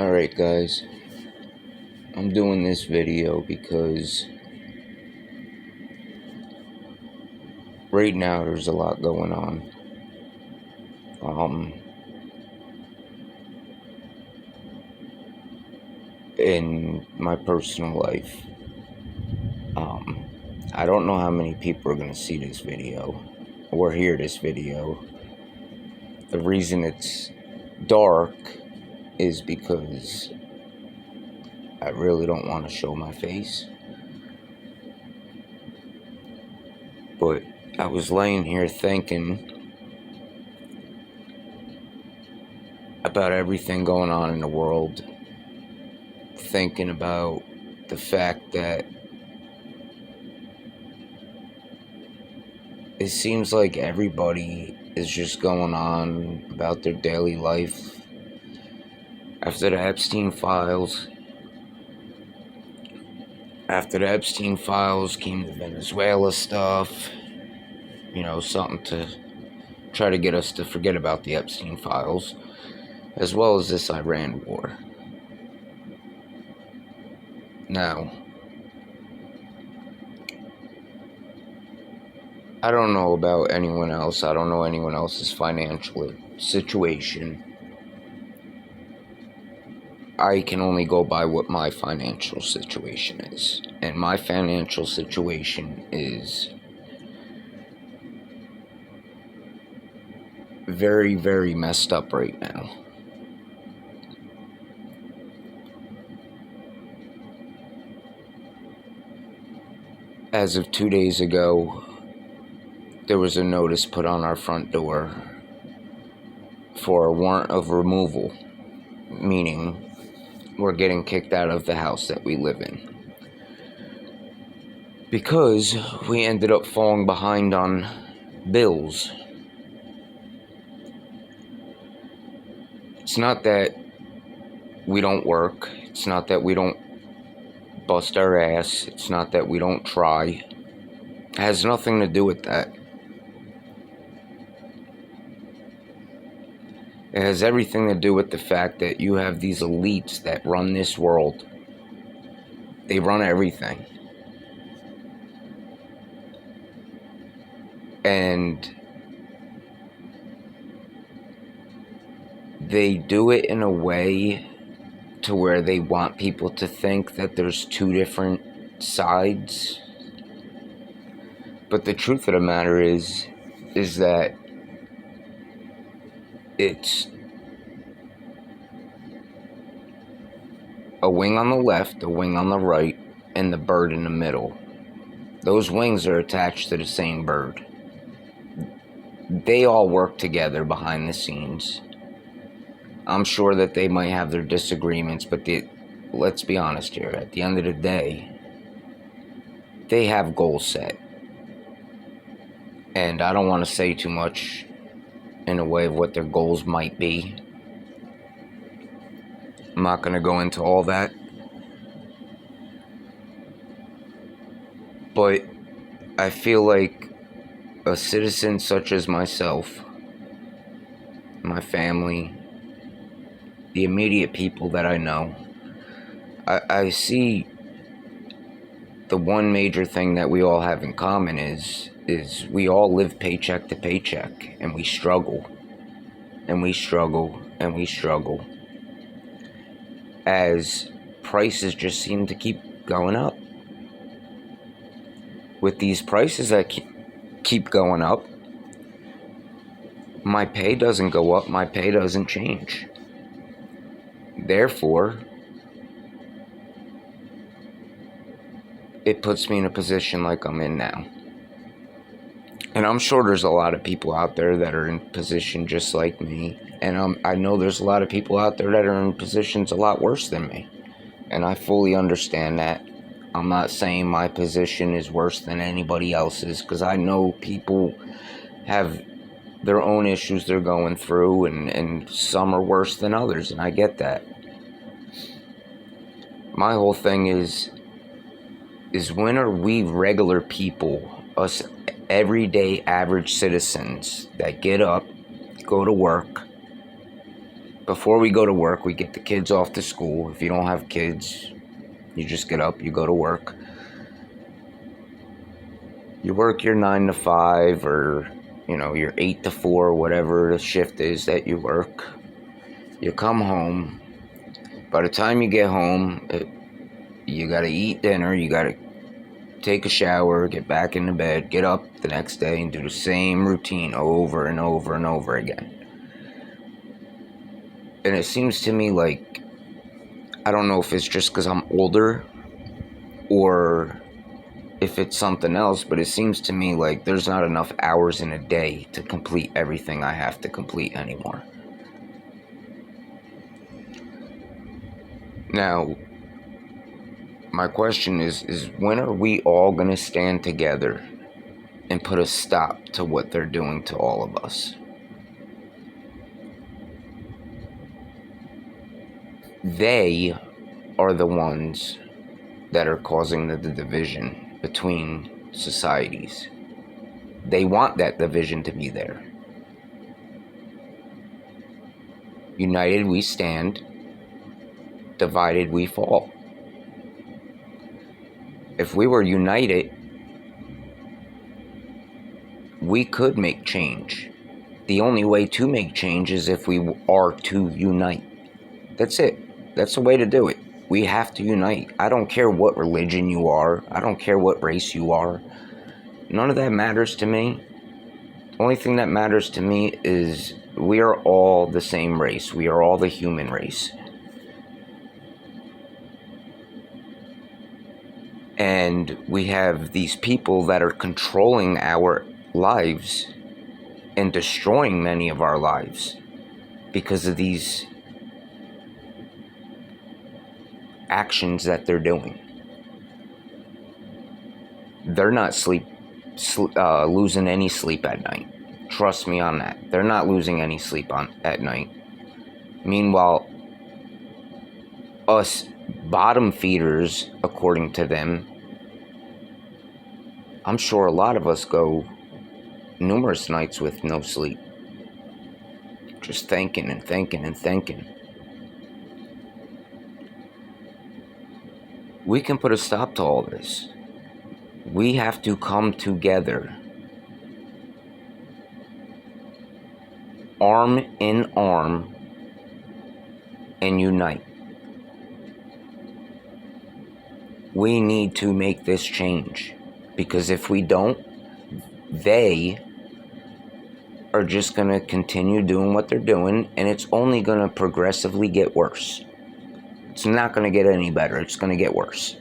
Alright guys, I'm doing this video because right now there's a lot going on. In my personal life. I don't know how many people are going to see this video or hear this video. The reason it's dark is because I really don't want to show my face. But I was laying here thinking about everything going on in the world, thinking about the fact that it seems like everybody is just going on about their daily life. After the Epstein files came the Venezuela stuff, something to try to get us to forget about the Epstein files, as well as this Iran war. Now, I don't know about anyone else. I don't know anyone else's financial situation. I can only go by what my financial situation is. And my financial situation is very, very messed up right now. As of 2 days ago, there was a notice put on our front door for a warrant of removal, meaning we're getting kicked out of the house that we live in because we ended up falling behind on bills. It's not that we don't work. It's not that we don't bust our ass. It's not that we don't try. It has nothing to do with that. It has everything to do with the fact that you have these elites that run this world. They run everything. And they do it in a way to where they want people to think that there's two different sides. But the truth of the matter is that it's a wing on the left, a wing on the right, and the bird in the middle. Those wings are attached to the same bird. They all work together behind the scenes. I'm sure that they might have their disagreements, but let's be honest here. At the end of the day, they have goals set. And I don't want to say too much in a way of what their goals might be. I'm not going to go into all that. But I feel like a citizen such as myself, my family, the immediate people that I know, I see the one major thing that we all have in common is we all live paycheck to paycheck, and we struggle, and we struggle, and we struggle, as prices just seem to keep going up. With these prices that keep going up, my pay doesn't go up, my pay doesn't change. Therefore, it puts me in a position like I'm in now. And I'm sure there's a lot of people out there that are in position just like me. And I know there's a lot of people out there that are in positions a lot worse than me. And I fully understand that. I'm not saying my position is worse than anybody else's, because I know people have their own issues they're going through, and some are worse than others, and I get that. My whole thing is when are we regular people, us everyday average citizens that get up, go to work, Before we go to work, we get the kids off to school. If you don't have kids, you just get up, you go to work. You work your 9 to 5 or, your 8 to 4, whatever the shift is that you work. You come home. By the time you get home, you got to eat dinner, you got to take a shower, get back into bed, get up the next day and do the same routine over and over and over again. And it seems to me like, I don't know if it's just because I'm older or if it's something else, but it seems to me like there's not enough hours in a day to complete everything I have to complete anymore. Now, my question is when are we all going to stand together and put a stop to what they're doing to all of us? They are the ones that are causing the division between societies. They want that division to be there. United we stand, divided we fall. If we were united, we could make change. The only way to make change is if we are to unite. That's it. That's the way to do it. We have to unite. I don't care what religion you are. I don't care what race you are. None of that matters to me. The only thing that matters to me is we are all the same race. We are all the human race. And we have these people that are controlling our lives and destroying many of our lives because of these actions that they're doing. They're not losing any sleep at night. Trust me on that. They're not losing any sleep at night. Meanwhile, us bottom feeders, according to them, I'm sure a lot of us go numerous nights with no sleep. Just thinking and thinking and thinking. We can put a stop to all this. We have to come together, arm in arm, and unite. We need to make this change, because if we don't, they are just going to continue doing what they're doing, and it's only going to progressively get worse. It's not going to get any better. It's going to get worse.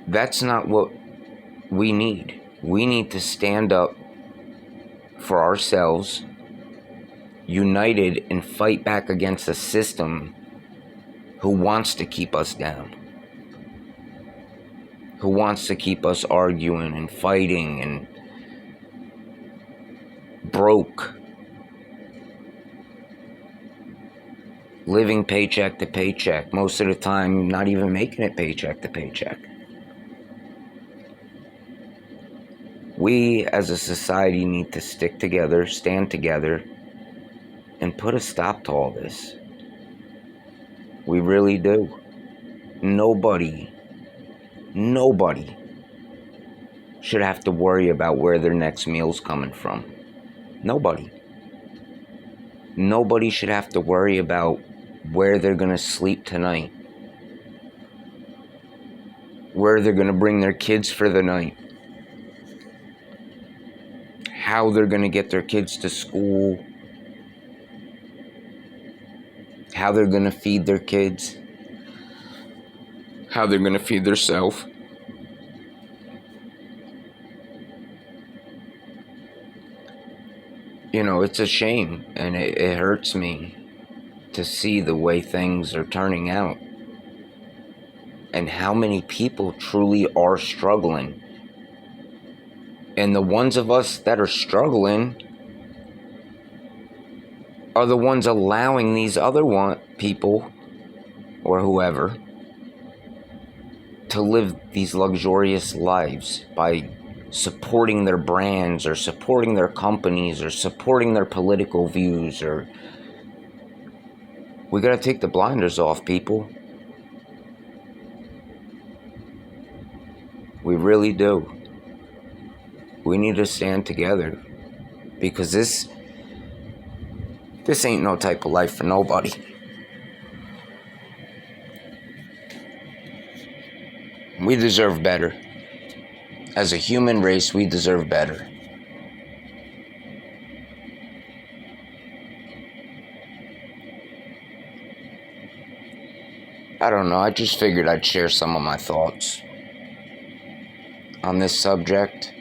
That's not what we need. We need to stand up for ourselves, united, and fight back against a system who wants to keep us down, who wants to keep us arguing and fighting and broke, living paycheck to paycheck, most of the time not even making it paycheck to paycheck. We as a society need to stick together, stand together, and put a stop to all this. We really do. Nobody should have to worry about where their next meal's coming from. Nobody should have to worry about where they're going to sleep tonight, where they're going to bring their kids for the night, how they're going to get their kids to school, how they're going to feed their kids, how they're going to feed themselves. It's a shame, and it hurts me to see the way things are turning out and how many people truly are struggling. And the ones of us that are struggling are the ones allowing these other people or whoever to live these luxurious lives by supporting their brands or supporting their companies or supporting their political views. Or we gotta take the blinders off, people. We really do. We need to stand together, because this ain't no type of life for nobody. We deserve better. As a human race, we deserve better. I don't know, I just figured I'd share some of my thoughts on this subject.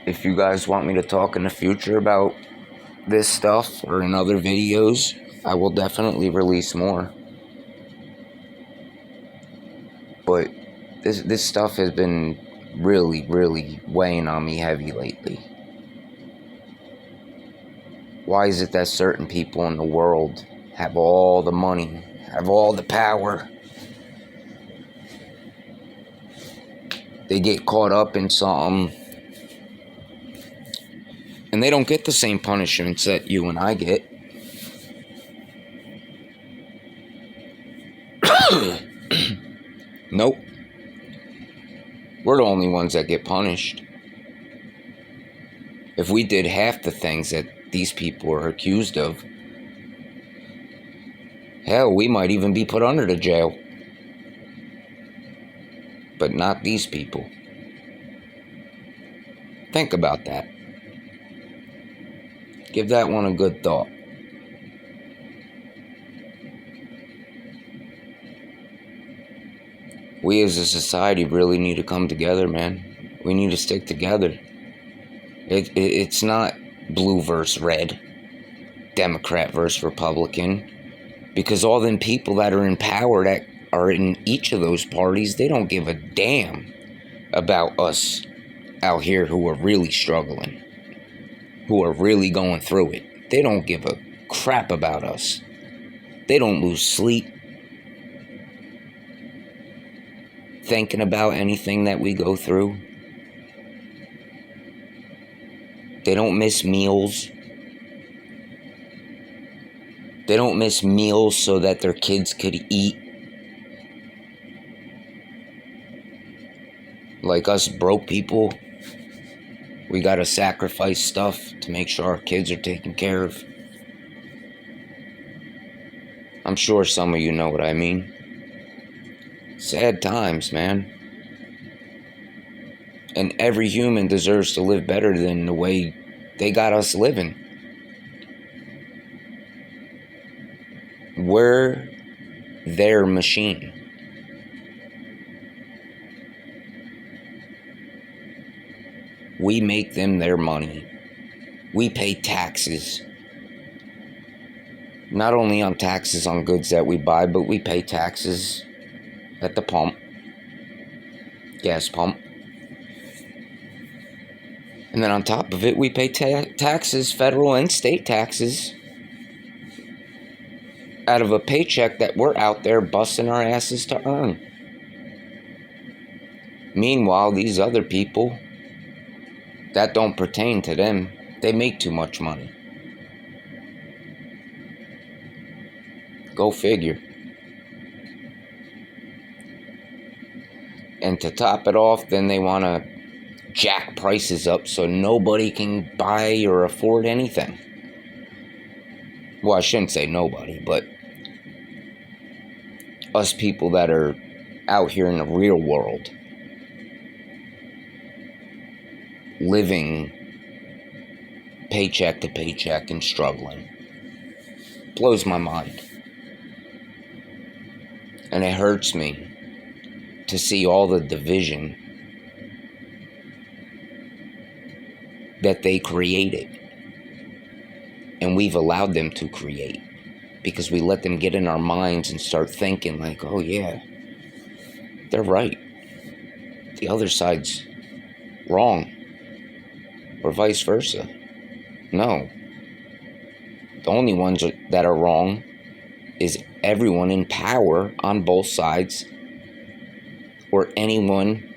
If you guys want me to talk in the future about this stuff or in other videos, I will definitely release more. But this stuff has been really, really weighing on me heavy lately. Why is it that certain people in the world have all the money, have all the power? They get caught up in something, and they don't get the same punishments that you and I get. Nope. We're the only ones that get punished. If we did half the things that these people are accused of, hell, we might even be put under the jail. But not these people. Think about that. Give that one a good thought. We as a society really need to come together, man. We need to stick together. It's not blue versus red, Democrat versus Republican, because all them people that are in power that are in each of those parties, they don't give a damn about us out here who are really struggling, who are really going through it. They don't give a crap about us. They don't lose sleep thinking about anything that we go through. They don't miss meals. They don't miss meals so that their kids could eat. Like us broke people, we gotta sacrifice stuff to make sure our kids are taken care of. I'm sure some of you know what I mean. Sad times, man. And every human deserves to live better than the way they got us living. We're their machine. We make them their money. We pay taxes. Not only on taxes on goods that we buy, but we pay taxes at the pump, gas pump. And then on top of it, we pay taxes, federal and state taxes, out of a paycheck that we're out there busting our asses to earn. Meanwhile, these other people, that don't pertain to them. They make too much money. Go figure. And to top it off, then they want to jack prices up so nobody can buy or afford anything. Well, I shouldn't say nobody, but us people that are out here in the real world, living paycheck to paycheck and struggling. Blows my mind. And it hurts me to see all the division that they created. And we've allowed them to create. Because we let them get in our minds and start thinking like, oh yeah, they're right. The other side's wrong. Or vice versa. No. The only ones that are wrong is everyone in power on both sides, or anyone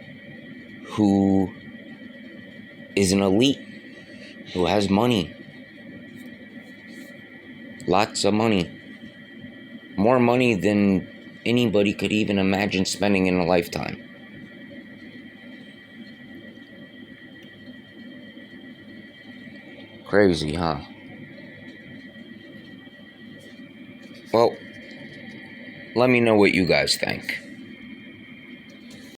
who is an elite, who has money. Lots of money. More money than anybody could even imagine spending in a lifetime. Crazy, huh? Well, let me know what you guys think.